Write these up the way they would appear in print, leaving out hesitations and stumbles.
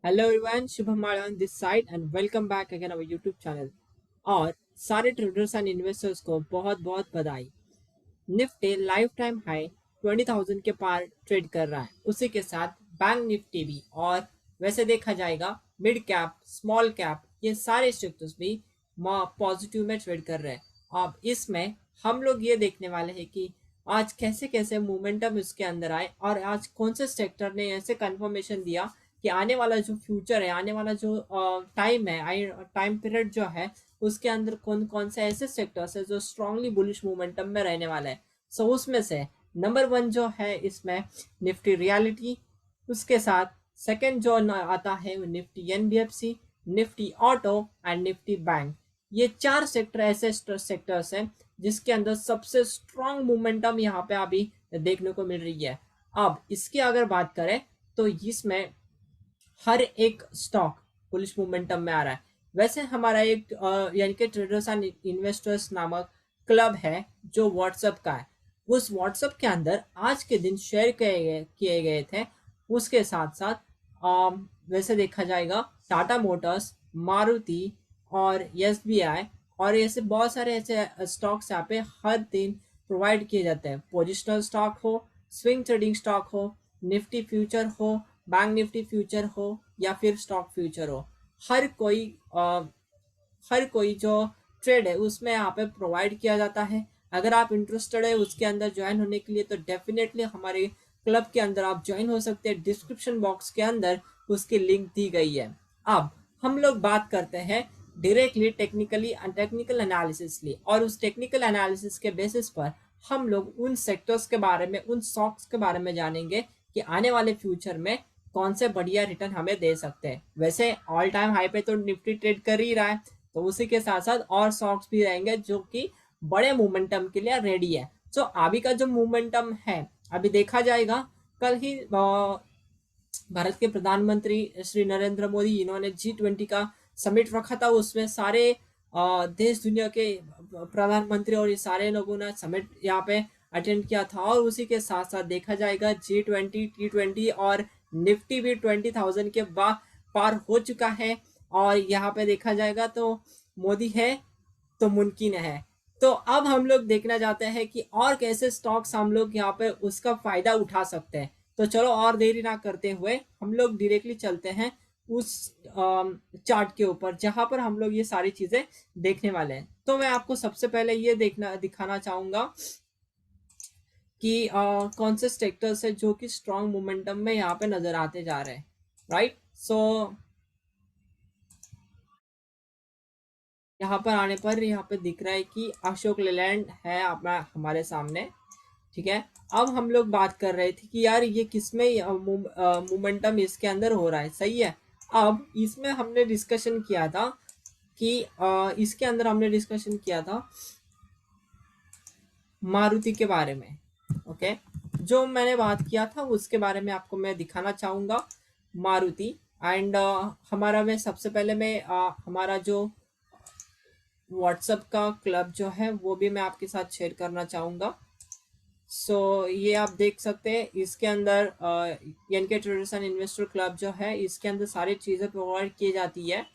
Hello everyone, Shubham on this side and welcome back again our YouTube channel. और सारे traders and investors को बहुत बहुत बधाई। निफ्टी लाइफ टाइम हाई 20,000 के पार ट्रेड कर रहा है, उसी के साथ बैंक निफ्टी भी। और वैसे देखा जाएगा मिड कैप स्मॉल कैप ये सारे सेक्टर्स भी पॉजिटिव में ट्रेड कर रहे हैं। अब इसमें हम लोग ये देखने वाले हैं कि आज कैसे कैसे मोमेंटम इसके अंदर आए और आज कौन से सेक्टर ने ऐसे कंफर्मेशन दिया कि आने वाला जो फ्यूचर है, आने वाला जो टाइम है, टाइम पीरियड जो है, उसके अंदर कौन कौन से ऐसे सेक्टर्स है जो स्ट्रांगली बुलिश मोमेंटम में रहने वाला है। सो उसमें से नंबर वन जो है इसमें निफ्टी रियलिटी, उसके साथ सेकंड जो आता है वो Nifty NBFC, Nifty auto and Nifty bank. ये चार सेक्टर ऐसे सेक्टर्स हैं जिसके अंदर सबसे स्ट्रांग मोमेंटम यहाँ पे अभी देखने को मिल रही है। अब इसकी अगर बात करें तो इसमें हर एक स्टॉक बुलिश मोमेंटम में आ रहा है। वैसे हमारा एक यानी कि ट्रेडर्स एंड इन्वेस्टर्स नामक क्लब है जो व्हाट्सएप का है। उस व्हाट्सएप के अंदर आज के दिन शेयर किए गए थे। उसके साथ साथ वैसे देखा जाएगा टाटा मोटर्स, मारुति और एसबीआई और ऐसे बहुत सारे ऐसे स्टॉक्स यहाँ पे हर दिन प्रोवाइड किए जाते हैं। पोजिशनल स्टॉक हो, स्विंग ट्रेडिंग स्टॉक हो, निफ्टी फ्यूचर हो, बैंक निफ्टी फ्यूचर हो या फिर स्टॉक फ्यूचर हो, हर कोई हर कोई जो ट्रेड है उसमें यहाँ पे प्रोवाइड किया जाता है। अगर आप इंटरेस्टेड है उसके अंदर ज्वाइन होने के लिए तो डेफिनेटली हमारे क्लब के अंदर आप ज्वाइन हो सकते हैं। डिस्क्रिप्शन बॉक्स के अंदर उसकी लिंक दी गई है। अब हम लोग बात करते हैं डायरेक्टली टेक्निकल एनालिसिस ली, और उस टेक्निकल एनालिसिस के बेसिस पर हम लोग उन सेक्टर्स के बारे में, उन स्टॉक्स के बारे में जानेंगे कि आने वाले फ्यूचर में कौन से बढ़िया रिटर्न हमें दे सकते हैं। वैसे ऑल टाइम हाई पे तो निफ्टी ट्रेड कर ही रहा है, तो उसी के साथ साथ और स्टॉक्स भी रहेंगे जो कि बड़े मोमेंटम के लिए रेडी है। तो अभी का जो मोमेंटम है, अभी देखा जाएगा कल ही भारत के प्रधानमंत्री श्री नरेंद्र मोदी इन्होंने G20 का समिट रखा था। उसमें सारे देश दुनिया के प्रधानमंत्री और ये सारे लोगों ने समिट यहाँ पे अटेंड किया था। और उसी के साथ साथ देखा जाएगा G20 T20 और निफ्टी भी 20,000 के पार हो चुका है। और यहाँ पे देखा जाएगा तो मोदी है तो मुमकिन है। तो अब हम लोग देखना चाहते हैं कि और कैसे स्टॉक्स हम लोग यहाँ पे उसका फायदा उठा सकते हैं। तो चलो और देरी ना करते हुए हम लोग डायरेक्टली चलते हैं उस चार्ट के ऊपर जहां पर हम लोग ये सारी चीजें देखने वाले हैं। तो मैं आपको सबसे पहले ये दिखाना चाहूंगा कि कौन से सेक्टर्स है जो कि स्ट्रॉन्ग मोमेंटम में यहाँ पे नजर आते जा रहे हैं। राइट, सो यहाँ पर आने पर यहाँ पे दिख रहा है कि अशोक लेलैंड है अपना हमारे सामने। ठीक है, अब हम लोग बात कर रहे थे कि यार ये किसमें मोमेंटम इसके अंदर हो रहा है। सही है, अब इसमें हमने डिस्कशन किया था कि इसके अंदर हमने डिस्कशन किया था मारुति के बारे में। ओके, जो मैंने बात किया था उसके बारे में आपको मैं दिखाना चाहूंगा मारुति। एंड हमारा मैं सबसे पहले मैं हमारा जो व्हाट्सएप का क्लब जो है वो भी मैं आपके साथ शेयर करना चाहूँगा। ये आप देख सकते हैं इसके अंदर NK traders and investor club जो है इसके अंदर सारी चीज़ें प्रोवाइड की जाती है।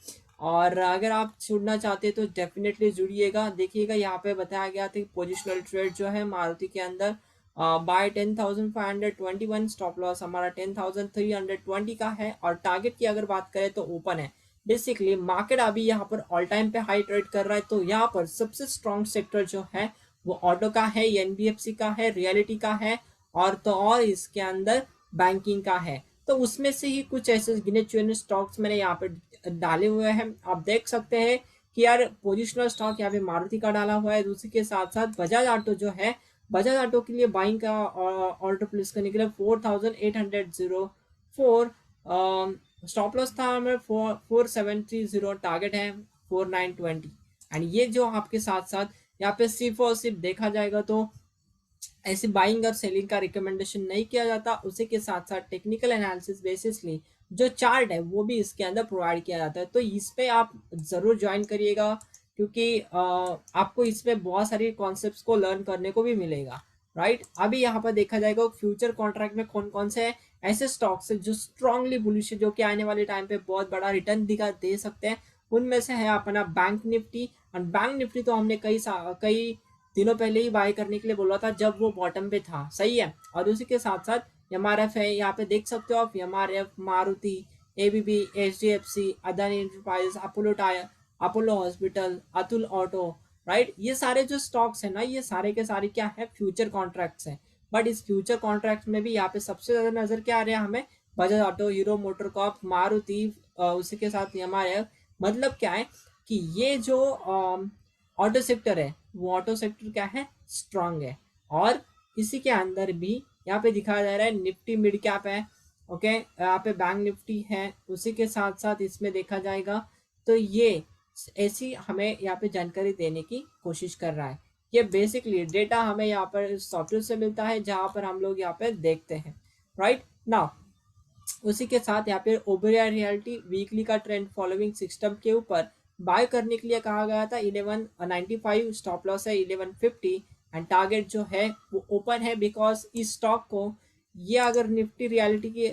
और अगर आप जुड़ना चाहते हैं तो डेफिनेटली जुड़िएगा। देखिएगा यहाँ पे बताया गया था कि पोजिशनल ट्रेड जो है मारुति के अंदर बाय 10,521, स्टॉप लॉस हमारा 10,320 का है और टारगेट की अगर बात करें तो ओपन है। बेसिकली मार्केट अभी यहाँ पर ऑल टाइम पे हाई ट्रेड कर रहा है। तो यहाँ पर सबसे स्ट्रॉन्ग सेक्टर जो है वो ऑटो का है, एनबीएफसी का है, रियलिटी का है और तो और इसके अंदर बैंकिंग का है। तो उसमें से ही कुछ ऐसे गिने चुने स्टॉक्स मैंने यहाँ पे डाले हुए हैं। आप देख सकते हैं कि यार पोजिशनल स्टॉक यहाँ पे मारुति का डाला हुआ है। उसी के साथ साथ बजाज ऑटो जो है, बजाज ऑटो के लिए बाइंग का ऑर्डर प्लेस करने के लिए 4,804 स्टॉप लॉस था हमें 4,730, टारगेट है 4,920। एंड ये जो आपके साथ साथ यहाँ पे सिर्फ और सिर्फ देखा जाएगा तो ऐसे बाइंग और सेलिंग का रिकमेंडेशन नहीं किया जाता। उसी के साथ साथ टेक्निकल एनालिसिस बेसिसली जो चार्ट है वो भी इसके अंदर प्रोवाइड किया जाता है। तो इस पे आप जरूर ज्वाइन करिएगा क्योंकि आपको इसमें बहुत सारी कॉन्सेप्ट्स को लर्न करने को भी मिलेगा। राइट, अभी यहाँ पर देखा जाएगा फ्यूचर कॉन्ट्रैक्ट में कौन कौन से ऐसे स्टॉक्स है जो स्ट्रांगली बुलिश है, जो कि आने वाले टाइम पे बहुत बड़ा रिटर्न दिखा दे सकते हैं। उनमें से है अपना बैंक निफ्टी। और बैंक निफ्टी तो हमने कई दिनों पहले ही बाय करने के लिए बोला था जब वो बॉटम पे था, सही है। और उसी के साथ साथ एमआरएफ है, यहाँ पे देख सकते हो आप, MRF, Maruti, ABB, HDFC, Adani enterprise, Apollo tyre, Apollo hospital, Atul auto, right. ये सारे जो स्टॉक्स है ना, ये सारे के सारे क्या है, फ्यूचर कॉन्ट्रैक्ट्स हैं। बट इस फ्यूचर कॉन्ट्रैक्ट में भी यहाँ पे सबसे ज्यादा नजर क्या आ रहा है हमें, Bajaj auto, hero motor Corp, Maruti, उसी के साथ एमआरएफ। मतलब क्या है कि ये जो ऑटो सेक्टर है, वो ऑटो सेक्टर क्या है, स्ट्रांग है। और इसी के अंदर भी यहाँ पे दिखाया जा रहा है निफ्टी मिड कैप है, ओके। यहाँ पे बैंक निफ्टी है, उसी के साथ साथ इसमें देखा जाएगा तो ये ऐसी हमें यहाँ पे जानकारी देने की कोशिश कर रहा है। ये बेसिकली डेटा हमें यहाँ पर सॉफ्टवेयर से मिलता है, जहाँ पर हम लोग यहाँ पे देखते हैं, राइट नाउ। उसी के साथ यहाँ पे ओबेरॉय रियल्टी वीकली का ट्रेंड फॉलोइंग सिस्टम के ऊपर बाय करने के लिए कहा गया था। 1195 स्टॉप लॉस है 1150, एंड टारगेट जो है वो ओपन है, बिकॉज इस स्टॉक को, ये अगर निफ्टी रियलिटी की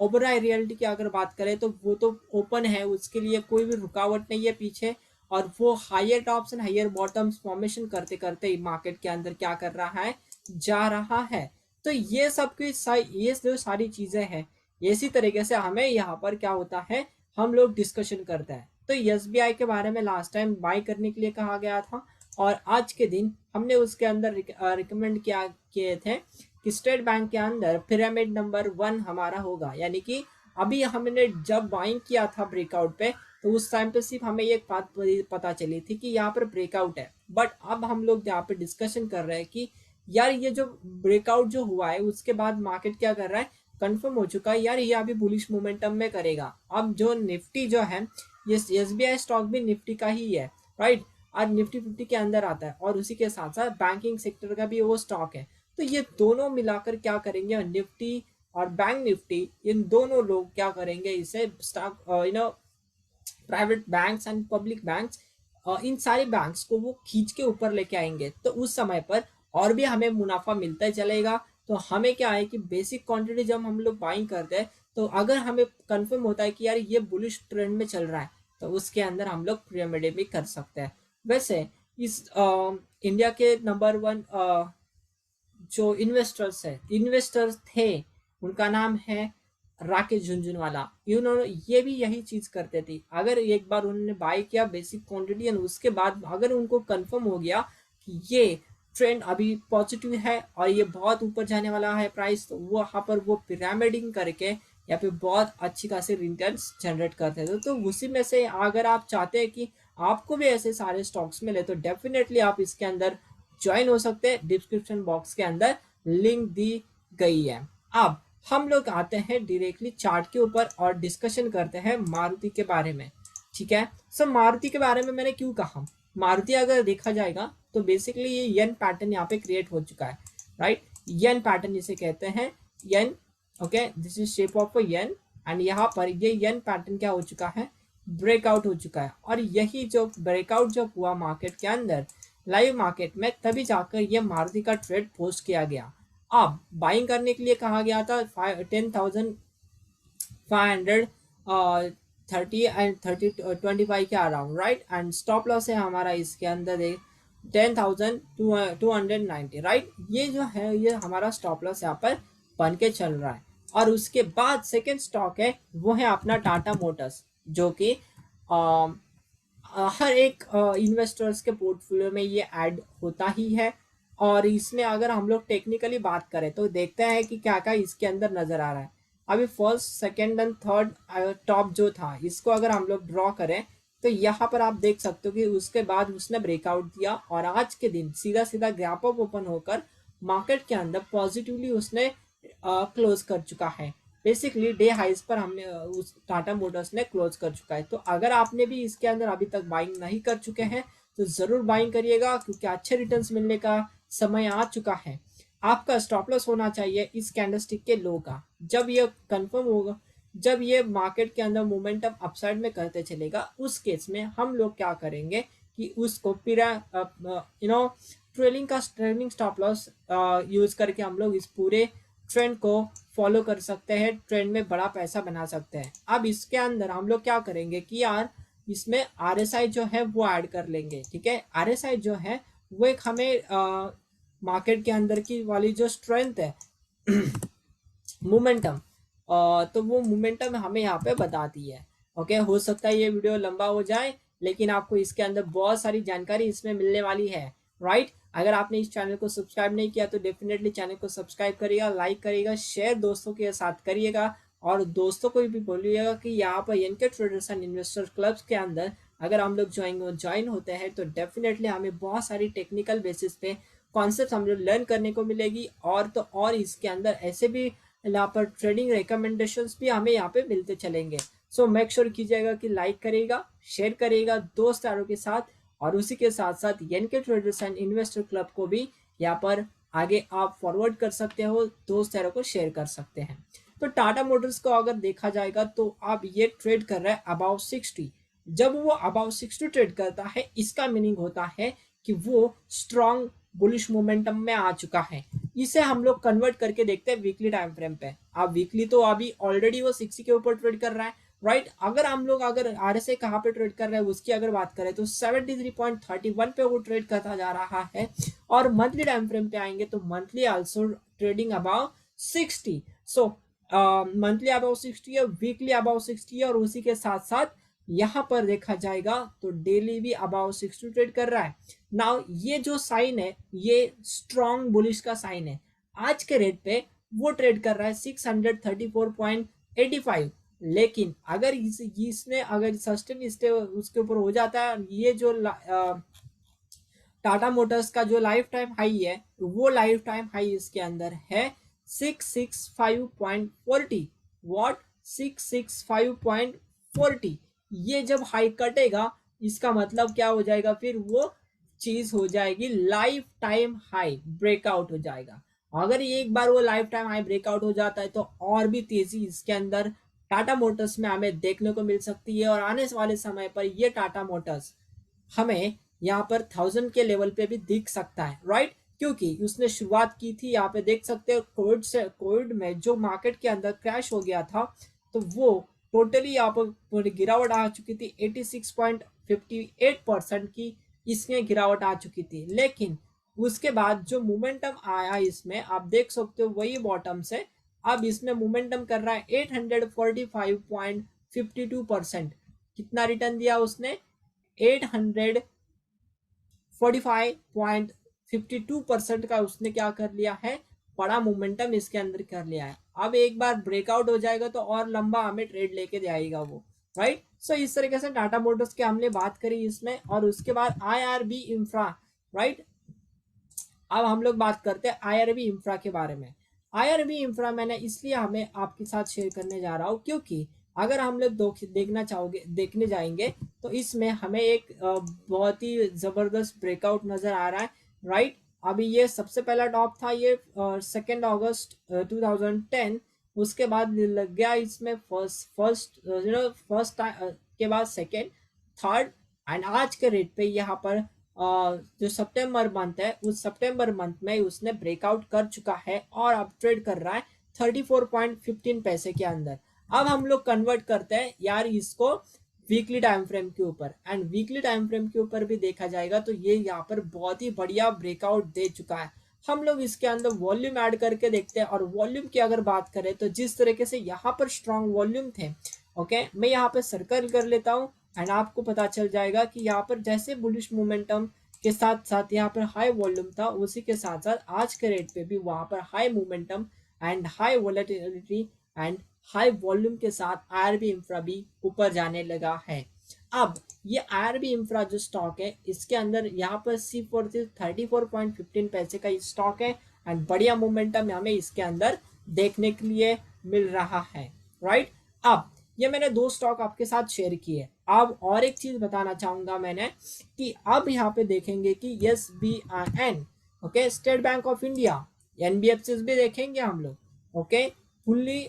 ओबेरॉय रियल्टी की अगर बात करें तो वो तो ओपन है, उसके लिए कोई भी रुकावट नहीं है पीछे। और वो higher tops and higher bottoms formation करते करते मार्केट के अंदर क्या कर रहा है, जा रहा है। तो ये सब की ये जो सारी चीजें हैं, इसी तरीके से हमें यहाँ पर क्या होता है, हम लोग डिस्कशन करते हैं। तो एसबीआई के बारे में लास्ट टाइम बाय करने के लिए कहा गया था, और आज के दिन हमने उसके अंदर रिकमेंड किया किए थे कि स्टेट बैंक के अंदर पिरामिड नंबर 1 हमारा होगा। यानी कि अभी हमने जब बाइंग किया था ब्रेकआउट पे, तो उस टाइम पे सिर्फ हमें एक बात पता चली थी कि यहाँ पर ब्रेकआउट है। बट अब हम लोग यहाँ पे डिस्कशन कर रहे हैं कि यार ये जो ब्रेकआउट जो हुआ है, उसके बाद मार्केट क्या कर रहा है, कंफर्म हो चुका है यार ये अभी बुलिश मोमेंटम में करेगा। अब जो निफ्टी जो है, ये एसबीआई स्टॉक भी निफ्टी का ही है, राइट। और निफ्टी 50 के अंदर आता है, और उसी के साथ साथ बैंकिंग सेक्टर का भी वो स्टॉक है। तो ये दोनों मिलाकर क्या करेंगे, निफ्टी और बैंक निफ्टी, इन दोनों लोग क्या करेंगे, इसे stock private banks and public banks, इन सारे बैंक्स को वो खींच के ऊपर लेके आएंगे। तो उस समय पर और भी हमें मुनाफा मिलता ही चलेगा। तो हमें क्या है कि बेसिक क्वांटिटी जब हम लोग बाइंग करते हैं, तो अगर हमें कंफर्म होता है कि यार ये बुलिश ट्रेंड में चल रहा है, तो उसके अंदर हम लोग पिरामिड भी कर सकते हैं। वैसे इस इंडिया के नंबर 1 जो इन्वेस्टर्स थे, उनका नाम है राकेश झुंझुनवाला। उन्होंने ये भी यही चीज करते थे, अगर एक बार उन्होंने बाय किया बेसिक क्वांटिटी, और उसके बाद अगर उनको कंफर्म हो गया कि ये ट्रेंड अभी पॉजिटिव है और ये बहुत ऊपर जाने वाला है प्राइस, तो वो वहाँ पर वो पिरामिडिंग करके यहाँ पे बहुत अच्छी खासी रिटर्न्स जनरेट करते थे। तो उसी में से अगर आप चाहते हैं कि आपको भी ऐसे सारे स्टॉक्स मिले, तो डेफिनेटली आप इसके अंदर ज्वाइन हो सकते हैं। डिस्क्रिप्शन बॉक्स के अंदर लिंक दी गई है। अब हम लोग आते हैं डायरेक्टली चार्ट के ऊपर और डिस्कशन करते हैं मारुति के बारे में, ठीक है। सो मारुति के बारे में मैंने क्यों कहा, मारुति अगर देखा जाएगा तो बेसिकली ये यन पैटर्न यहाँ पे क्रिएट हो चुका है, राइट। यन पैटर्न इसे कहते हैं, yarn, okay, this is shape of a yarn. And यहाँ पर ये यन पैटर्न क्या हो चुका है, ब्रेकआउट हो चुका है। और यही जो ब्रेकआउट जब हुआ मार्केट के अंदर, लाइव मार्केट में, तभी जाकर ये मारुति का ट्रेड पोस्ट किया गया। अब बाइंग करने के लिए कहा गया था 10,500 30 एंड 25 के around, right. And stop loss है हमारा इसके अंदर 10,290, राइट। ये जो है ये हमारा स्टॉप लॉस यहाँ पर बन के चल रहा है। और उसके बाद सेकेंड स्टॉक है वो है अपना टाटा मोटर्स, जो कि हर एक इन्वेस्टर्स के पोर्टफोलियो में ये ऐड होता ही है। और इसमें अगर हम लोग टेक्निकली बात करें तो देखते हैं कि क्या क्या इसके अंदर नजर आ रहा है। अभी first second and third top जो था, इसको अगर हम लोग ड्रॉ करें तो यहाँ पर आप देख सकते हो कि उसके बाद उसने ब्रेकआउट दिया, और आज के दिन सीधा सीधा गैप अप ओपन होकर मार्केट के अंदर पॉजिटिवली उसने क्लोज कर चुका है। बेसिकली डे हाइज पर हमने उस टाटा मोटर्स ने क्लोज कर चुका है। तो अगर आपने भी इसके अंदर अभी तक बाइंग नहीं कर चुके हैं, तो जरूर बाइंग करिएगा, क्योंकि अच्छे रिटर्न्स मिलने का समय आ चुका है। आपका स्टॉप लॉस होना चाहिए इस कैंडलस्टिक के लो का। जब ये कंफर्म होगा, जब ये मार्केट के अंदर मोमेंटम अपसाइड में करते चलेगा, उस केस में हम लोग क्या करेंगे कि उसको ट्रेलिंग स्टॉप लॉस यूज करके हम लोग इस पूरे ट्रेंड को फॉलो कर सकते हैं, ट्रेंड में बड़ा पैसा बना सकते हैं। अब इसके अंदर हम लोग क्या करेंगे कि यार इसमें RSI जो है वो ऐड कर लेंगे। ठीक है, RSI जो है वो एक हमें मार्केट के अंदर की वाली जो स्ट्रेंथ है मोमेंटम, तो वो मोमेंटम हमें यहाँ पे बताती है। ओके, हो सकता है ये वीडियो लंबा हो जाए, लेकिन आपको इसके अंदर बहुत सारी जानकारी इसमें मिलने वाली है। राइट, अगर आपने इस चैनल को सब्सक्राइब नहीं किया तो डेफिनेटली चैनल को सब्सक्राइब करिएगा, लाइक करिएगा, शेयर दोस्तों के साथ करिएगा, और दोस्तों को भी बोलिएगा कि यहाँ पर NK traders and investors clubs के अंदर अगर हम लोग ज्वाइन होते हैं तो डेफिनेटली हमें बहुत सारी टेक्निकल बेसिस पे कॉन्सेप्ट हम लोग लर्न करने को मिलेगी, और तो और इसके अंदर ऐसे भी यहाँ पर ट्रेडिंग रिकमेंडेशंस भी हमें यहाँ पे मिलते चलेंगे। सो मेक श्योर कीजिएगा कि लाइक करेगा, शेयर करेगा दोस्त यारों के साथ, और उसी के साथ साथ NK traders and investor club को भी यहाँ पर आगे आप फॉरवर्ड कर सकते हो, दोस्त यारों को शेयर कर सकते हैं। तो टाटा मोटर्स को अगर देखा जाएगा तो आप ये ट्रेड कर रहा है अबाउ 60। जब वो अबाउ 60 ट्रेड करता है, इसका मीनिंग होता है कि वो स्ट्रॉन्ग बुलिश मोमेंटम में आ चुका है। इसे हम लोग कन्वर्ट करके देखते हैं वीकली टाइम फ्रेम पे। आप वीकली तो अभी ऑलरेडी वो 60 के ऊपर ट्रेड कर रहा है। राइट, अगर हम लोग अगर RSI कहाँ पे ट्रेड कर रहे हैं उसकी अगर बात करें तो 73.31 पे वो ट्रेड करता जा रहा है। और मंथली टाइम फ्रेम पे आएंगे तो monthly also trading about 60। So monthly about 60 है, वीकली अबाउ 60 है, और उसी के साथ साथ यहाँ पर देखा जाएगा तो डेली भी अबाउ 60 ट्रेड कर रहा है। नाउ ये जो साइन है ये स्ट्रॉन्ग बुलिश का साइन है। आज के रेट पे वो ट्रेड कर रहा है 634.85। लेकिन अगर इसने अगर सस्टेन स्टे उसके ऊपर हो जाता है, ये जो टाटा मोटर्स का जो लाइफ टाइम हाई है वो लाइफ टाइम हाई इसके अंदर है 665.40। व्हाट, 665.40। ये जब हाई कटेगा इसका मतलब क्या हो जाएगा, फिर वो चीज हो जाएगी लाइफ टाइम हाई ब्रेकआउट हो जाएगा। अगर एक बार वो लाइफ टाइम हाई ब्रेकआउट हो जाता है तो और भी तेजी इसके अंदर टाटा मोटर्स में हमें देखने को मिल सकती है, और आने वाले समय पर ये टाटा मोटर्स हमें यहाँ पर 1000 के लेवल पे भी दिख सकता है। राइट, क्योंकि उसने शुरुआत की थी, यहाँ पे देख सकते हो कोविड में जो मार्केट के अंदर क्रैश हो गया था, तो वो टोटली यहाँ पर गिरावट आ चुकी थी 86.58% की इसमें गिरावट आ चुकी थी। लेकिन उसके बाद जो मोमेंटम आया इसमें आप देख सकते हो वही बॉटम से अब इसमें मोमेंटम कर रहा है 845.52%। कितना रिटर्न दिया उसने, 845.52% का उसने क्या कर लिया है, बड़ा मोमेंटम इसके अंदर कर लिया है। अब एक बार ब्रेकआउट हो जाएगा तो और लंबा हमें ट्रेड लेके जाएगा वो। राइट, सो इस तरीके से टाटा मोटर्स की हमने बात करी इसमें, और उसके बाद IRB इंफ्रा। राइट, अब हम लोग बात करते हैं IRB इंफ्रा के बारे में। IRB इंफ्रा मैंने इसलिए हमें आपके साथ शेयर करने जा रहा हूँ क्योंकि अगर हम लोग देखने जाएंगे तो इसमें हमें एक बहुत ही जबरदस्त ब्रेकआउट नजर आ रहा है। राइट, अभी ये सबसे पहला टॉप था ये 2 अगस्त 2010। उसके बाद लग गया इसमें फर्स्ट के बाद सेकेंड, थर्ड, एंड आज के रेट पे यहाँ पर जो सितंबर मंथ है उस सितंबर मंथ में उसने ब्रेकआउट कर चुका है और अब ट्रेड कर रहा है 34.15 पैसे के अंदर। अब हम लोग कन्वर्ट करते हैं यार इसको वीकली टाइम फ्रेम के ऊपर, एंड वीकली टाइम फ्रेम के ऊपर भी देखा जाएगा तो ये यहाँ पर बहुत ही बढ़िया ब्रेकआउट दे चुका है। हम लोग इसके अंदर वॉल्यूम ऐड करके देखते हैं, और वॉल्यूम की अगर बात करें तो जिस तरीके से यहाँ पर स्ट्रॉन्ग वॉल्यूम थे, ओके मैं यहाँ पे सर्कल कर लेता हूँ एंड आपको पता चल जाएगा कि यहाँ पर जैसे बुलिश मोमेंटम के साथ साथ यहाँ पर हाई वॉल्यूम था, उसी के साथ साथ आज के रेट पे भी वहां पर high momentum and high volatility and high volume के साथ IRB इंफ्रा भी ऊपर जाने लगा है। अब ये IRB इंफ्रा जो स्टॉक है इसके अंदर यहाँ पर सिर्फ 34.15 पैसे का स्टॉक है, एंड बढ़िया मोमेंटम हमें इसके अंदर देखने के लिए मिल रहा है। राइट, अब ये मैंने 2 स्टॉक आपके साथ शेयर किए। अब और एक चीज बताना चाहूंगा मैंने कि अब यहाँ पे देखेंगे कि SBIN, okay state bank of India, NBFC भी देखेंगे हम लोग। ओके, फुल्ली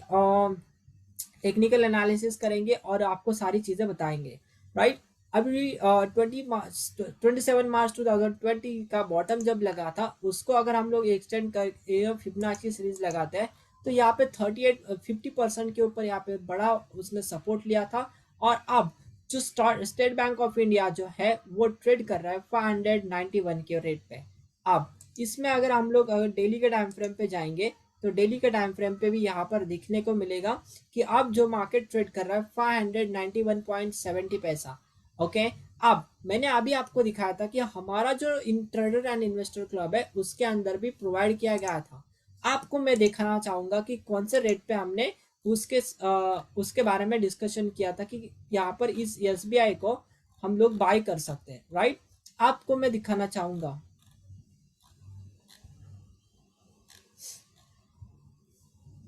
टेक्निकल एनालिसिस करेंगे और आपको सारी चीजें बताएंगे। राइट, अभी 27 मार्च 2020 का बॉटम जब लगा था उसको अगर हम लोग एक्सटेंड कर फिबोनाची सीरीज लगाते हैं तो यहाँ पे 50% के ऊपर यहाँ पे बड़ा उसने सपोर्ट लिया था। और अब जो स्टेट बैंक ऑफ इंडिया जो है वो ट्रेड कर रहा है 591 के रेट पे। अब इसमें अगर हम लोग अगर डेली के टाइम फ्रेम पे जाएंगे तो डेली के टाइम फ्रेम पे भी यहाँ पर दिखने को मिलेगा कि अब जो मार्केट ट्रेड कर रहा है 591.70 पैसा। ओके, अब मैंने अभी आपको दिखाया था कि हमारा जो ट्रेडर एंड इन्वेस्टर क्लब है उसके अंदर भी प्रोवाइड किया गया था। आपको मैं दिखाना चाहूंगा कि कौन से रेट पे हमने उसके बारे में डिस्कशन किया था कि यहाँ पर इस एसबीआई को हम लोग बाय कर सकते हैं, राइट। आपको मैं दिखाना चाहूंगा।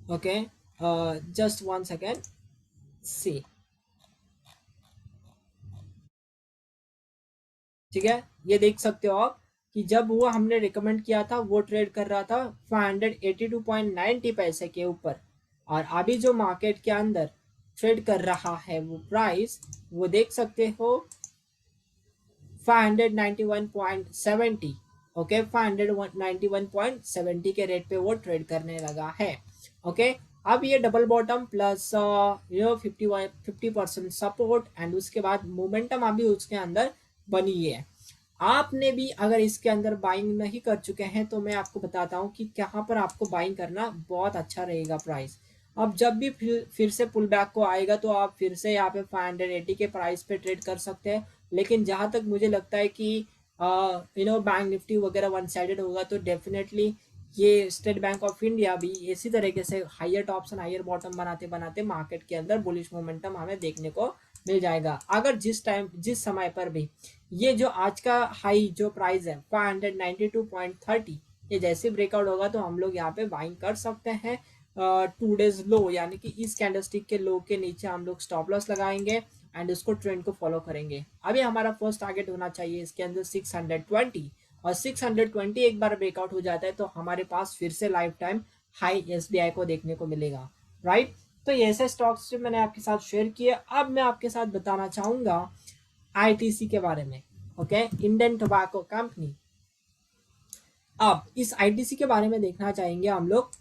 ओके, जस्ट 1 सेकेंड, सी, ठीक है, ये देख सकते हो आप कि जब वो हमने रिकमेंड किया था वो ट्रेड कर रहा था 582.90 पैसे के ऊपर। और अभी जो मार्केट के अंदर ट्रेड कर रहा है वो प्राइस वो देख सकते हो 591.70। ओके, 591.70 के रेट पे वो ट्रेड करने लगा है। ओके, अब ये double bottom plus 50% support and उसके बाद मोमेंटम अभी उसके अंदर बनी है। आपने भी अगर इसके अंदर बाइंग नहीं कर चुके हैं तो मैं आपको बताता हूँ कि कहाँ पर आपको बाइंग करना बहुत अच्छा रहेगा प्राइस। अब जब भी फिर से पुल बैक को आएगा तो आप फिर से यहाँ पे 580 के प्राइस पे ट्रेड कर सकते हैं। लेकिन जहां तक मुझे लगता है कि बैंक निफ्टी वगैरह वन साइडेड होगा तो डेफिनेटली ये स्टेट बैंक ऑफ इंडिया भी इसी तरीके से higher tops and higher bottom बनाते बनाते मार्केट के अंदर बुलिश मोमेंटम हमें देखने को मिल जाएगा। अगर जिस समय पर भी ये जो आज का हाई जो प्राइस है 592.30 ये जैसे ब्रेकआउट होगा तो हम लोग यहाँ पे बाइंग कर सकते हैं। 2 डेज लो यानी कि इस कैंडलस्टिक के लो के नीचे हम लोग स्टॉप लॉस लगाएंगे एंड उसको ट्रेंड को फॉलो करेंगे। अभी हमारा फर्स्ट टारगेट होना चाहिए इसके अंदर 620 और 620 एक बार ब्रेकआउट हो जाता है तो हमारे पास फिर से लाइफ टाइम हाई एसबीआई को देखने को मिलेगा, राइट। तो ये ऐसे स्टॉक्स जो मैंने आपके साथ शेयर किए। अब मैं आपके साथ बताना चाहूंगा आईटीसी के बारे में। Okay, Indian tobacco company. अब इस आईटीसी के बारे में देखना चाहेंगे हम लोग।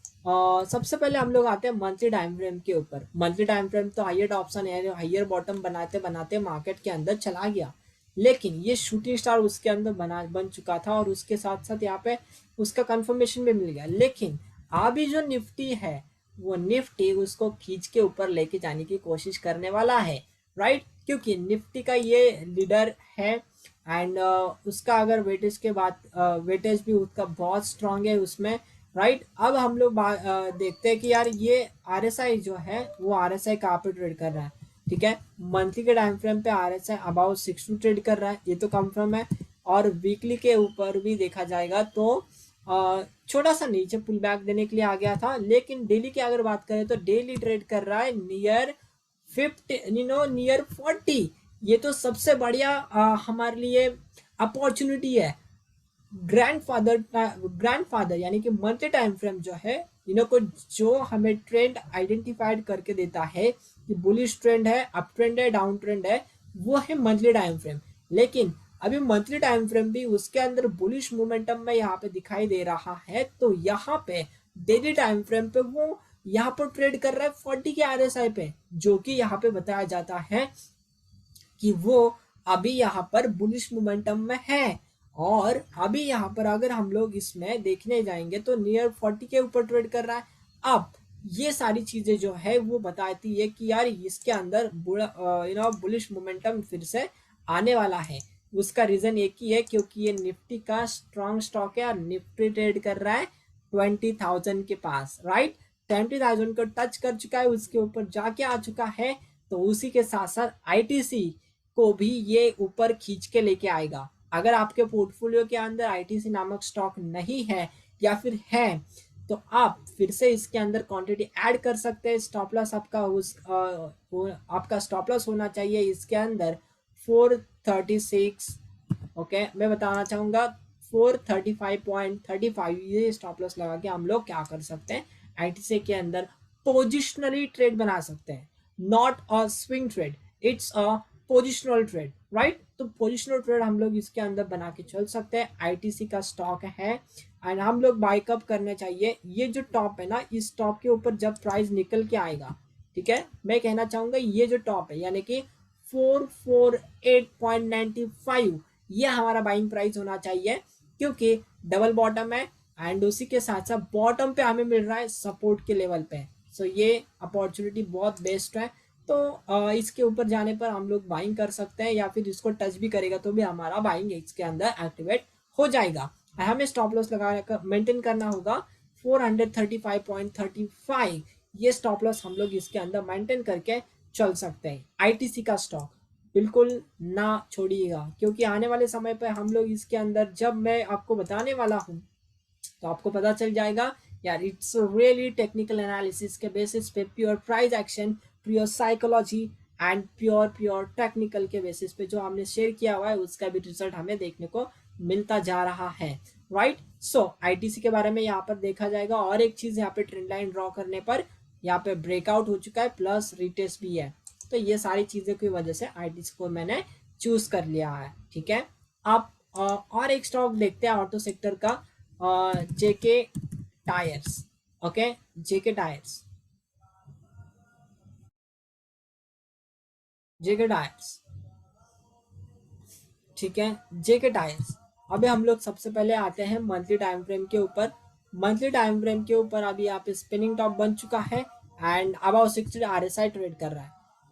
सबसे पहले हम लोग आते हैं मंथली टाइम फ्रेम के ऊपर। मंथली टाइम फ्रेम तो हायर ऑप्शन है, हायर बॉटम बनाते बनाते मार्केट के अंदर चला गया, लेकिन ये शूटिंग स्टार उसके अंदर बन चुका था और उसके साथ साथ यहाँ पे उसका कंफर्मेशन भी मिल गया। लेकिन अभी जो निफ्टी है वो निफ्टी उसको खींच के ऊपर लेके जाने की कोशिश करने वाला है, राइट, क्योंकि निफ्टी का ये लीडर है एंड उसका अगर वेटेज के बाद वेटेज भी उसका बहुत स्ट्रांग है उसमें, राइट। अब हम लोग देखते हैं कि यार ये आरएसआई जो है वो आरएसआई कहाँ पे ट्रेड कर रहा है। ठीक है, मंथली के टाइम फ्रेम पे आरएसआई अबाउट 60 ट्रेड कर रहा है, ये तो कंफर्म है। और वीकली के ऊपर भी देखा जाएगा तो छोटा सा नीचे पुल बैक देने के लिए आ गया था। लेकिन डेली की अगर बात करें तो डेली ट्रेड कर रहा है नियर 40। ये तो सबसे बढ़िया हमारे लिए अपॉर्चुनिटी है। ग्रैंडफादर यानी कि मंथली टाइम फ्रेम जो है को जो हमें ट्रेंड आइडेंटिफाइड करके देता है कि बुलिश ट्रेंड है, अप ट्रेंड है, डाउन ट्रेंड है, वो है मंथली टाइम फ्रेम। लेकिन अभी मंथली टाइम फ्रेम भी उसके अंदर बुलिश मोमेंटम में यहाँ पे दिखाई दे रहा है। तो यहाँ पे डेली टाइम फ्रेम पे वो यहाँ पर ट्रेड कर रहा है 40 के आरएसआई पे, जो कि यहाँ पे बताया जाता है कि वो अभी यहाँ पर बुलिश मोमेंटम में है। और अभी यहाँ पर अगर हम लोग इसमें देखने जाएंगे तो नियर 40 के ऊपर ट्रेड कर रहा है। अब ये सारी चीजें जो है वो बताती है कि यार इसके अंदर बुलिश मोमेंटम फिर से आने वाला है। उसका रीजन एक ही है क्योंकि ये निफ्टी का स्ट्रॉन्ग स्टॉक है और निफ्टी ट्रेड कर रहा है 20,000 के पास, राइट। 20,000 को टच कर चुका है, उसके ऊपर जाके आ चुका है। तो उसी के साथ साथ आईटीसी को भी ये ऊपर खींच के लेके आएगा। अगर आपके पोर्टफोलियो के अंदर आईटीसी नामक स्टॉक नहीं है या फिर है तो आप फिर से इसके अंदर क्वांटिटी ऐड कर सकते हैं। स्टॉप लॉस आपका आपका स्टॉप लॉस होना चाहिए इसके अंदर 436। ओके, मैं बताना चाहूंगा 435.35 ये स्टॉप लॉस लगा के हम लोग क्या कर सकते हैं आईटीसी के अंदर पोजिशनली ट्रेड बना सकते हैं। Not a swing trade, it's a positional trade. Right. तो पोजिशनल ट्रेड हम लोग इसके अंदर बना के चल सकते हैं। आईटीसी का स्टॉक है एंड हम लोग बाइकअप करना चाहिए। ये जो टॉप है ना, इस टॉप के ऊपर जब प्राइस निकल के आएगा, ठीक है, मैं कहना चाहूंगा ये जो टॉप है यानी कि 448.95, ये हमारा बाइंग प्राइस होना चाहिए, क्योंकि डबल बॉटम है एंड उसी के साथ साथ बॉटम पे हमें मिल रहा है सपोर्ट के लेवल पे। सो ये अपॉर्चुनिटी बहुत बेस्ट है। तो इसके ऊपर जाने पर हम लोग बाइंग कर सकते हैं, या फिर इसको टच भी करेगा तो भी हमारा बाइंग इसके अंदर एक्टिवेट हो जाएगा। हमें स्टॉप लॉस लगा मेंटेन करना होगा 435.35, ये स्टॉप लॉस हम लोग इसके अंदर मेंटेन करके चल सकते हैं। आईटीसी का स्टॉक बिल्कुल ना छोड़िएगा, क्योंकि आने वाले समय पर हम लोग इसके अंदर जब मैं आपको बताने वाला हूँ तो आपको पता चल जाएगा यार, इट्स रियली टेक्निकल एनालिसिस के बेसिस पे, pure price action, pure psychology and pure pure technical के बेसिस पे जो हमने शेयर किया हुआ है उसका भी रिजल्ट हमें देखने को मिलता जा रहा है। राइट। सो आईटीसी के बारे में यहाँ पर देखा जाएगा। और एक चीज यहाँ पे ट्रेंड लाइन ड्रॉ करने पर यहाँ पे ब्रेकआउट हो चुका है, प्लस रिटेस्ट भी है। तो ये सारी चीजों की वजह से आईटीसी को मैंने चूज कर लिया है। ठीक है। आप और एक स्टॉक देखते हैं ऑटो सेक्टर का, जेके टायर्स। ओके, जेके टायर्स, जेके टायर्स, ठीक है, जेके टायर्स। अभी हम लोग सबसे पहले आते हैं मंथली टाइम फ्रेम के ऊपर। मंथली टाइम फ्रेम के ऊपर अभी यहाँ पे स्पिनिंग टॉप बन चुका है एंड अबाउ 60 आरएसआई ट्रेड कर रहा है।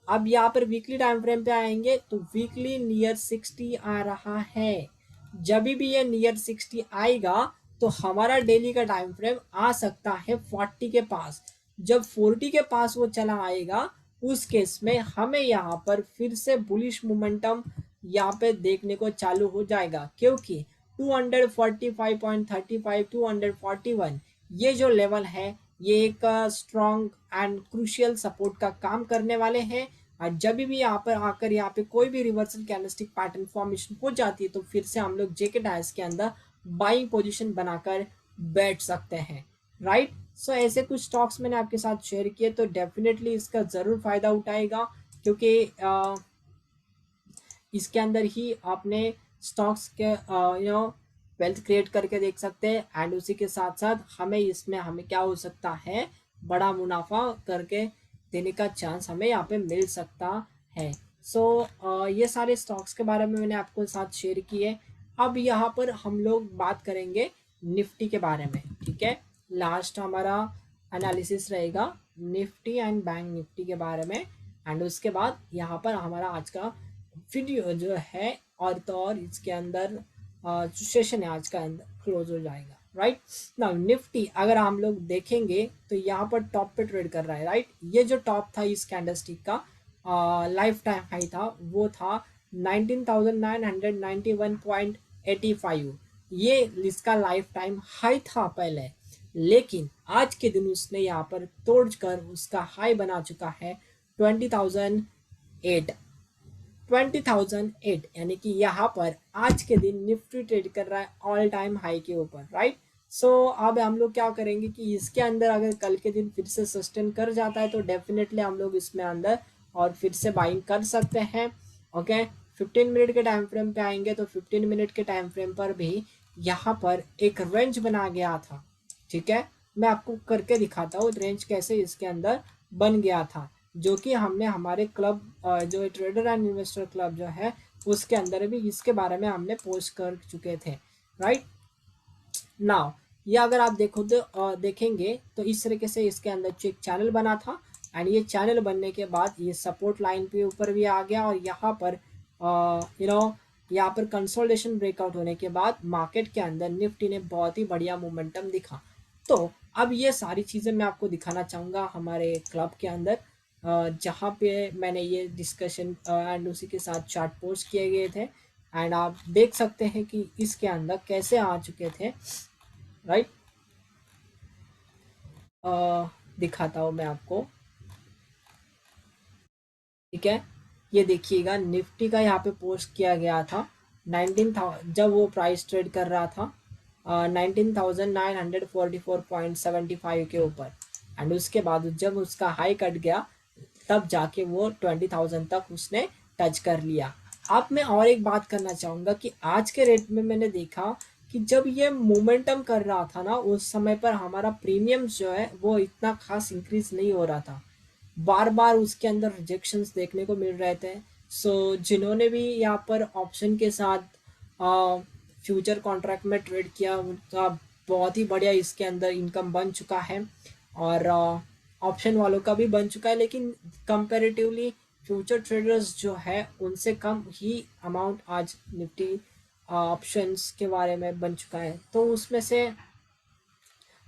अब यहाँ पर वीकली टाइम फ्रेम पे आएंगे तो वीकली नियर 60 आ रहा है। जब भी ये नियर 60 आएगा तो हमारा डेली का टाइम फ्रेम आ सकता है 40 के पास। जब 40 के पास वो चला आएगा उस केस में हमें यहाँ पर फिर से बुलिश मोमेंटम यहाँ पे देखने को चालू हो जाएगा, क्योंकि 245.35, 241, ये जो लेवल है ये एक स्ट्रॉन्ग एंड क्रूशियल सपोर्ट का काम करने वाले हैं। और जब भी यहाँ पर आकर यहाँ पे कोई भी रिवर्सल कैंडलस्टिक पैटर्न फॉर्मेशन हो जाती है तो फिर से हम लोग जेके टायर्स के अंदर बाइंग पोजीशन बनाकर बैठ सकते हैं। राइट। सो ऐसे कुछ स्टॉक्स मैंने आपके साथ शेयर किए, तो डेफिनेटली इसका जरूर फायदा उठाएगा, क्योंकि इसके अंदर ही आपने स्टॉक्स के वेल्थ क्रिएट करके देख सकते हैं एंड उसी के साथ साथ हमें इसमें हमें क्या हो सकता है, बड़ा मुनाफा करके देने का चांस हमें यहाँ पे मिल सकता है। सो ये सारे स्टॉक्स के बारे में मैंने आपको साथ शेयर किए। अब यहाँ पर हम लोग बात करेंगे निफ्टी के बारे में। ठीक है, लास्ट हमारा एनालिसिस रहेगा निफ्टी एंड बैंक निफ्टी के बारे में, एंड उसके बाद यहाँ पर हमारा आज का वीडियो जो है और तो और इसके अंदर जो सेशन है आज का अंदर क्लोज हो जाएगा। राइट ना, निफ्टी अगर हम लोग देखेंगे तो यहाँ पर टॉप पे ट्रेड कर रहा है। राइट, ये जो टॉप था इस कैंडलस्टिक का लाइफ टाइम हाई था वो था 19,991.85, ये इसका लाइफ टाइम हाई था पहले, लेकिन आज के दिन उसने यहाँ पर तोड़कर उसका हाई बना चुका है 20,008, 20,008, यानी कि यहाँ पर आज के दिन निफ्टी ट्रेड कर रहा है ऑल टाइम हाई के ऊपर। राइट। सो अब हम लोग क्या करेंगे कि इसके अंदर अगर कल के दिन फिर से सस्टेन कर जाता है तो डेफिनेटली हम लोग इसमें अंदर और फिर से बाइंग कर सकते हैं। ओके, 15 मिनट के टाइम फ्रेम पे आएंगे तो 15 मिनट के टाइम फ्रेम पर भी यहाँ पर एक रेंज बना गया था। ठीक है, मैं आपको करके दिखाता हूँ रेंज कैसे इसके अंदर बन गया था, जो कि हमने हमारे क्लब जो ट्रेडर एंड इन्वेस्टर क्लब जो है उसके अंदर भी इसके बारे में हमने पोस्ट कर चुके थे। राइट नाउ ये अगर आप देखो तो देखेंगे तो इस तरीके से इसके अंदर एक चैनल बना था एंड ये चैनल बनने के बाद ये सपोर्ट लाइन पे ऊपर भी आ गया और यहाँ पर यहाँ पर कंसोलिडेशन ब्रेकआउट होने के बाद मार्केट के अंदर निफ्टी ने बहुत ही बढ़िया मोमेंटम दिखा। तो अब ये सारी चीज़ें मैं आपको दिखाना चाहूँगा हमारे क्लब के अंदर, जहाँ पे मैंने ये डिस्कशन एंड उसी के साथ चार्ट पोस्ट किए गए थे एंड आप देख सकते हैं कि इसके अंदर कैसे आ चुके थे। राइट, दिखाता हूँ मैं आपको। ठीक है, ये देखिएगा निफ्टी का यहाँ पे पोस्ट किया गया था 19,000 जब वो प्राइस ट्रेड कर रहा था 19,944.75 के ऊपर, एंड उसके बाद जब उसका हाई कट गया तब जाके वो 20,000 तक उसने टच कर लिया। अब मैं और एक बात करना चाहूँगा कि आज के रेट में मैंने देखा कि जब ये मोमेंटम कर रहा था ना, उस समय पर हमारा प्रीमियम जो है वो इतना खास इंक्रीज नहीं हो रहा था। बार बार उसके अंदर रिजेक्शंस देखने को मिल रहे थे। सो जिन्होंने भी यहाँ पर ऑप्शन के साथ फ्यूचर कॉन्ट्रैक्ट में ट्रेड किया, उनका बहुत ही बढ़िया इसके अंदर इनकम बन चुका है। और ऑप्शन वालों का भी बन चुका है, लेकिन कंपैरेटिवली फ्यूचर ट्रेडर्स जो है उनसे कम ही अमाउंट आज निफ्टी ऑप्शंस के बारे में बन चुका है। तो उसमें से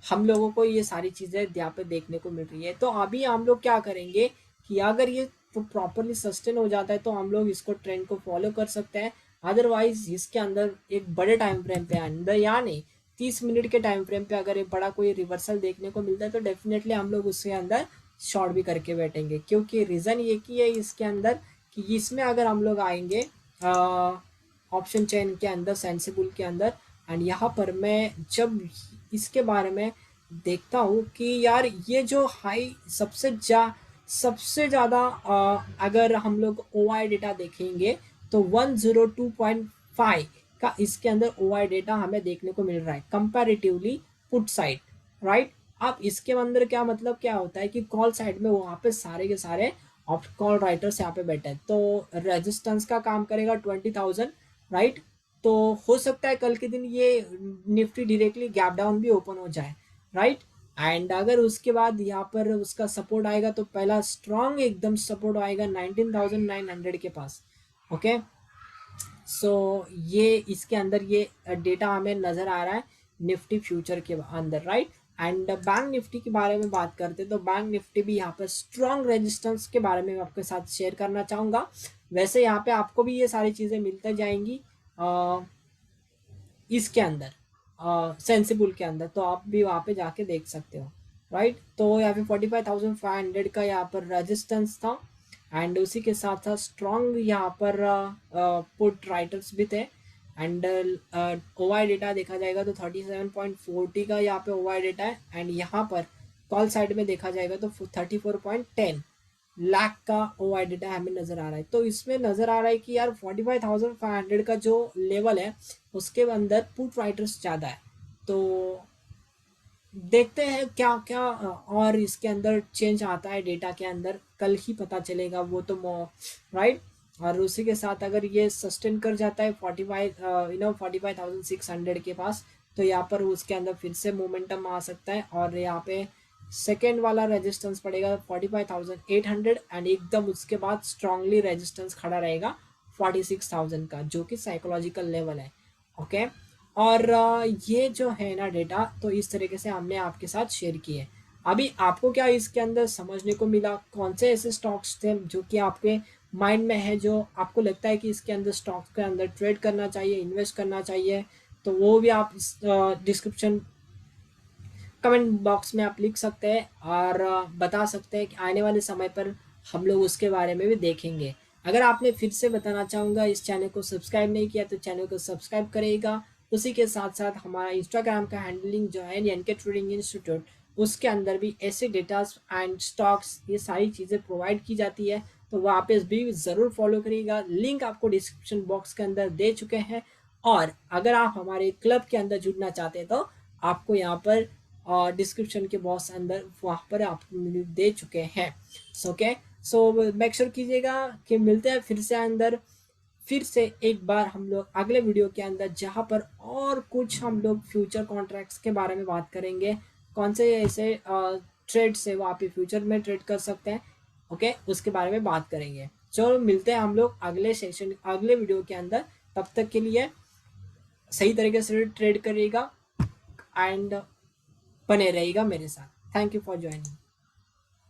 हम लोगों को ये सारी चीज़ें यहाँ पे देखने को मिल रही है। तो अभी हम लोग क्या करेंगे कि अगर ये तो प्रॉपरली सस्टेन हो जाता है तो हम लोग इसको ट्रेंड को फॉलो कर सकते हैं। अदरवाइज इसके अंदर एक बड़े टाइम फ्रेम पे अंदर या नहीं 30 मिनट के टाइम फ्रेम पे अगर एक बड़ा कोई रिवर्सल देखने को मिलता है तो डेफिनेटली हम लोग उसके अंदर शॉर्ट भी करके बैठेंगे, क्योंकि रीज़न ये कि है इसके अंदर कि इसमें अगर हम लोग आएंगे ऑप्शन चेन के अंदर, सेंसिबल के अंदर, एंड यहाँ पर मैं जब इसके बारे में देखता हूँ कि यार ये जो हाई सबसे ज़्यादा अगर हम लोग ओ आई डेटा देखेंगे तो 102.5 का इसके अंदर ओ आई डेटा हमें देखने को मिल रहा है कंपैरेटिवली पुट साइड, राइट। अब इसके अंदर क्या मतलब क्या होता है कि कॉल साइड में वहाँ पे सारे के सारे कॉल राइटर्स यहाँ पे बैठे हैं, तो रेजिस्टेंस का काम करेगा 20,000, राइट। तो हो सकता है कल के दिन ये निफ्टी डायरेक्टली गैप डाउन भी ओपन हो जाए, राइट। एंड अगर उसके बाद यहाँ पर उसका सपोर्ट आएगा तो पहला स्ट्रॉन्ग एकदम सपोर्ट आएगा 19,900 के पास। ओके, सो ये इसके अंदर ये डेटा हमें नजर आ रहा है निफ्टी फ्यूचर के अंदर, राइट। एंड बैंक निफ्टी के बारे में बात करते हैं तो बैंक निफ्टी भी यहाँ पर स्ट्रॉन्ग रेजिस्टेंस के बारे में आपके साथ शेयर करना चाहूँगा। वैसे यहाँ पे आपको भी ये सारी चीज़ें मिलते जाएंगी इसके अंदर सेंसिबल के अंदर, तो आप भी वहाँ पे जाके देख सकते हो, राइट। तो यहाँ पे 45,500 का यहाँ पर रेजिस्टेंस था, एंड उसी के साथ साथ स्ट्रॉन्ग यहाँ पर पुट राइटर्स भी थे। एंड ओ आई डेटा देखा जाएगा तो 37.40 का यहाँ पे ओ आई डेटा है, एंड यहाँ पर कॉल साइड में देखा जाएगा तो 34.10 लाख का ओ आई डेटा हमें नजर आ रहा है। तो इसमें नजर आ रहा है कि यार 45,500 का जो लेवल है उसके अंदर पुट राइटर्स ज़्यादा है। तो देखते हैं क्या क्या और इसके अंदर चेंज आता है डेटा के अंदर, कल ही पता चलेगा वो तो, राइट। और उसी के साथ अगर ये सस्टेन कर जाता है 45,600 के पास, तो यहाँ पर उसके अंदर फिर से मोमेंटम आ सकता है, और यहाँ पे सेकेंड वाला रेजिस्टेंस पड़ेगा 45,800, एंड एकदम उसके बाद स्ट्रांगली रेजिस्टेंस खड़ा रहेगा 46,000 का, जो कि साइकोलॉजिकल लेवल है। ओके, और ये जो है ना डेटा, तो इस तरीके से हमने आपके साथ शेयर किए। अभी आपको क्या इसके अंदर समझने को मिला, कौन से ऐसे स्टॉक्स थे जो कि आपके माइंड में है, जो आपको लगता है कि इसके अंदर स्टॉक्स के अंदर ट्रेड करना चाहिए, इन्वेस्ट करना चाहिए, तो वो भी आप इस डिस्क्रिप्शन कमेंट बॉक्स में आप लिख सकते हैं और बता सकते हैं कि आने वाले समय पर हम लोग उसके बारे में भी देखेंगे। अगर आपने फिर से बताना चाहूँगा इस चैनल को सब्सक्राइब नहीं किया तो चैनल को सब्सक्राइब करेगा। उसी के साथ साथ हमारा इंस्टाग्राम का हैंडलिंग जो है एन के ट्रेडिंग इंस्टीट्यूट, उसके अंदर भी ऐसे डेटास एंड स्टॉक्स ये सारी चीज़ें प्रोवाइड की जाती है, तो वहाँ पे भी ज़रूर फॉलो करिएगा। लिंक आपको डिस्क्रिप्शन बॉक्स के अंदर दे चुके हैं, और अगर आप हमारे क्लब के अंदर जुड़ना चाहते हैं तो आपको यहाँ पर डिस्क्रिप्शन के बॉक्स अंदर वहाँ पर आप दे चुके हैं। ओके, सो मेक श्योर कीजिएगा कि मिलते हैं फिर से अंदर, फिर से एक बार हम लोग अगले वीडियो के अंदर, जहाँ पर और कुछ हम लोग फ्यूचर कॉन्ट्रैक्ट्स के बारे में बात करेंगे, कौन से ऐसे ट्रेड से वो आप फ्यूचर में ट्रेड कर सकते हैं। ओके, उसके बारे में बात करेंगे। चलो मिलते हैं हम लोग अगले सेशन अगले वीडियो के अंदर। तब तक के लिए सही तरीके से ट्रेड करिएगा एंड बने रहेगा मेरे साथ। Thank you for joining.